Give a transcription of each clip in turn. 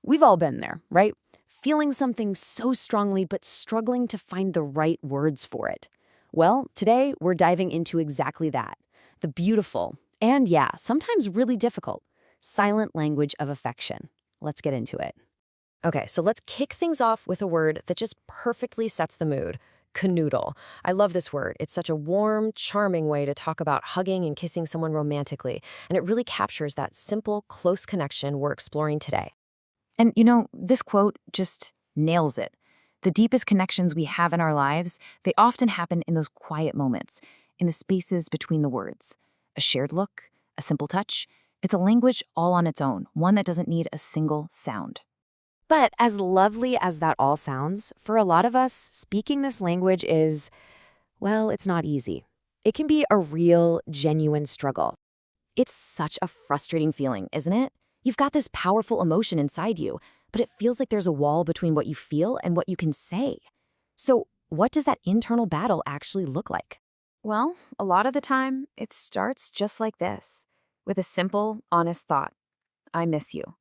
We've all been there, right? Feeling something so strongly but struggling to find the right words for it. Well, today we're diving into exactly that. The beautiful, and yeah, sometimes really difficult, silent language of affection. Let's get into it. Okay, so let's kick things off with a word that just perfectly sets the mood. Canoodle. I love this word. It's such a warm, charming way to talk about hugging and kissing someone romantically, and it really captures that simple, close connection we're exploring today. And this quote just nails it. The deepest connections we have in our lives, they often happen in those quiet moments, in the spaces between the words. A shared look, a simple touch. It's a language all on its own, one that doesn't need a single sound. But as lovely as that all sounds, for a lot of us, speaking this language is, well, it's not easy. It can be a real, genuine struggle. It's such a frustrating feeling, isn't it? You've got this powerful emotion inside you, but it feels like there's a wall between what you feel and what you can say. So, what does that internal battle actually look like? Well, a lot of the time, it starts just like this, with a simple, honest thought. I miss you.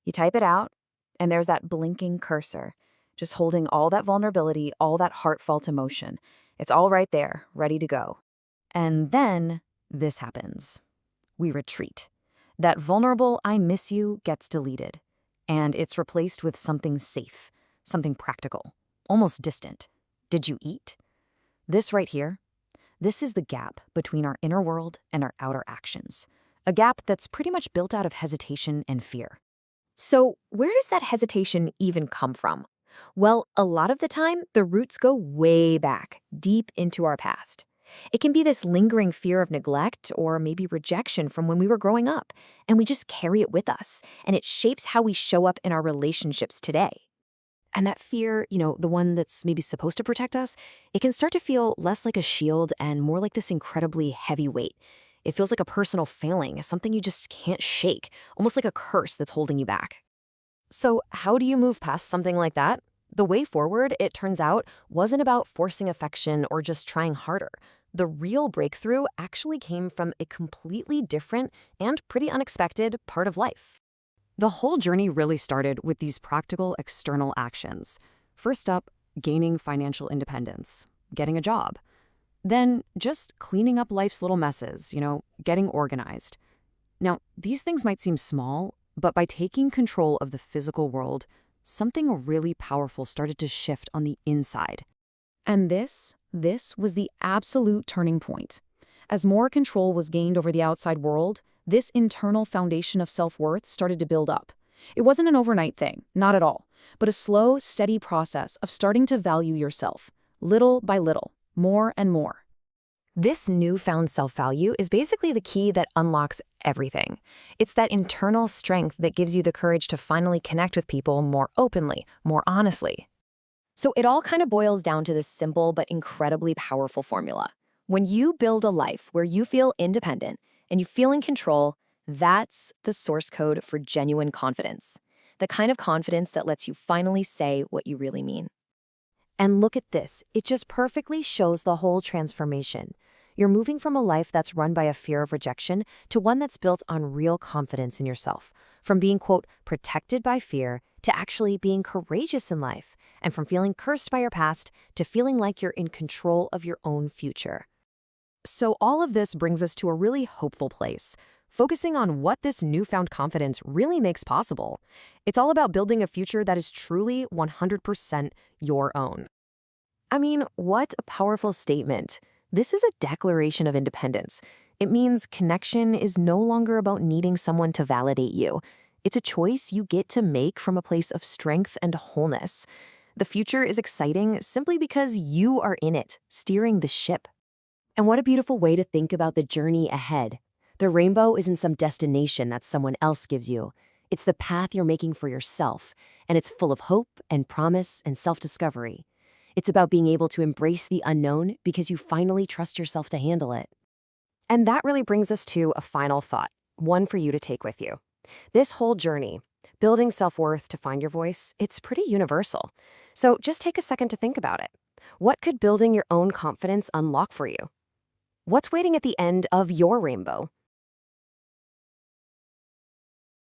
You type it out, and there's that blinking cursor, just holding all that vulnerability, all that heartfelt emotion. It's all right there, ready to go. And then this happens. We retreat. That vulnerable I miss you gets deleted, and it's replaced with something safe, something practical, almost distant. Did you eat? This right here, this is the gap between our inner world and our outer actions. A gap that's pretty much built out of hesitation and fear. So, where does that hesitation even come from? Well, a lot of the time, the roots go way back, deep into our past. It can be this lingering fear of neglect or maybe rejection from when we were growing up, and we just carry it with us, and it shapes how we show up in our relationships today. And that fear, the one that's maybe supposed to protect us, it can start to feel less like a shield and more like this incredibly heavy weight. It feels like a personal failing, something you just can't shake, almost like a curse that's holding you back. So, how do you move past something like that? The way forward, it turns out, wasn't about forcing affection or just trying harder. The real breakthrough actually came from a completely different and pretty unexpected part of life. The whole journey really started with these practical external actions. First up, gaining financial independence, getting a job. Then just cleaning up life's little messes, getting organized. Now, these things might seem small, but by taking control of the physical world, something really powerful started to shift on the inside. And this was the absolute turning point. As more control was gained over the outside world, this internal foundation of self-worth started to build up. It wasn't an overnight thing, not at all, but a slow, steady process of starting to value yourself, little by little, more and more. This newfound self-value is basically the key that unlocks everything. It's that internal strength that gives you the courage to finally connect with people more openly, more honestly. So it all kind of boils down to this simple but incredibly powerful formula. When you build a life where you feel independent and you feel in control, that's the source code for genuine confidence. The kind of confidence that lets you finally say what you really mean. And look at this, it just perfectly shows the whole transformation. You're moving from a life that's run by a fear of rejection to one that's built on real confidence in yourself. From being, quote, protected by fear to actually being courageous in life. And from feeling cursed by your past to feeling like you're in control of your own future. So all of this brings us to a really hopeful place, focusing on what this newfound confidence really makes possible. It's all about building a future that is truly 100% your own. I mean, what a powerful statement. This is a declaration of independence. It means connection is no longer about needing someone to validate you. It's a choice you get to make from a place of strength and wholeness. The future is exciting simply because you are in it, steering the ship. And what a beautiful way to think about the journey ahead. The rainbow isn't some destination that someone else gives you. It's the path you're making for yourself, and it's full of hope and promise and self-discovery. It's about being able to embrace the unknown because you finally trust yourself to handle it. And that really brings us to a final thought, one for you to take with you. This whole journey, building self-worth to find your voice, it's pretty universal. So just take a second to think about it. What could building your own confidence unlock for you? What's waiting at the end of your rainbow?